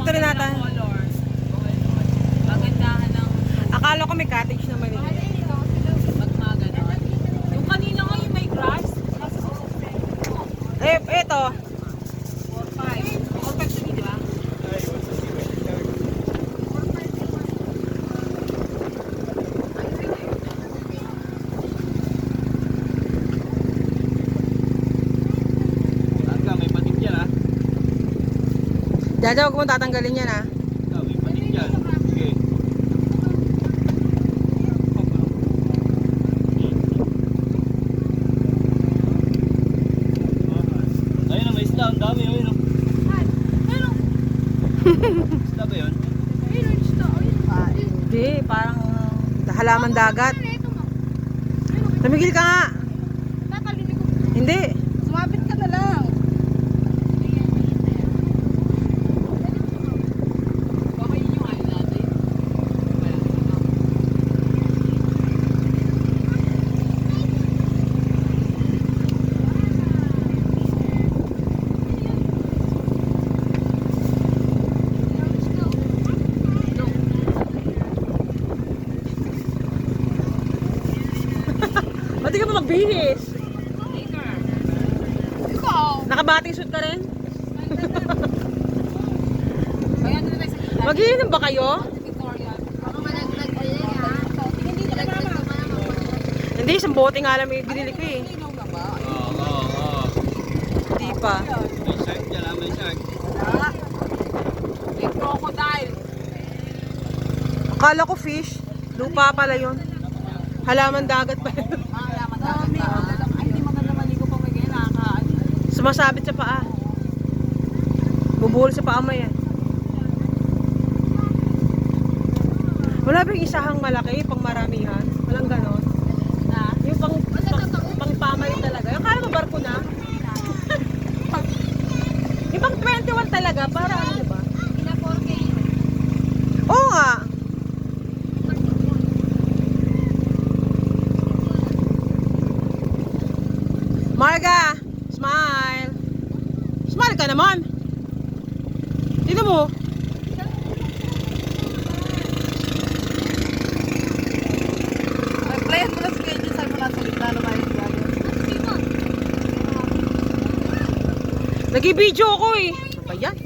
dito rin nata. Colors. Magandahan ng Akala ko may cottage na maliit. magmaganon. Yung kanina nga yung may grass. Eto. 4-5. 4-5 di ba? Tangga, may patik yan ha. Jaja, huwag mo tatanggalin yan ha. May patik yan. Sige. Ayun na, may isda. Ang dami yun. Isda ba yun? Hindi, parang halaman dagat. Tumigil ka nga. Hindi. Sumabit ka na lang. Baka yun yung ano natin. Ba't di ka pa magbihis? Later. Ikaw. Nakabating suit ka rin? Kaya doon tayo sa gitna. Mag-iinom ba kayo? Victoria. Hindi, isang bote nga lang may binili ko eh. Inom na ba? Oo. Hindi pa. May shark dyan ha, may shark. May crocodile. Akala ko fish. Lupa pala yun. Halaman dagat pa yun. Alaman natin ba? Ay, hindi maganda maligo pag may ganyan. Nakaka... Sumasabit sa paa. Bubuhol sa paa mo yan. Wala ba yung isahang malaki, pang maramihan? Walang ganon. Na? Yung pang pamalit talaga. Yung kala mo barko na? Yung pang 21 talaga, para ano diba? Ina 4K. Oo nga. Marga! Smile! Smile ka naman! Tignan mo! Play mo na schedule sa mula sa gitna na may dragon. Nag-video ako eh. Ano ba yan?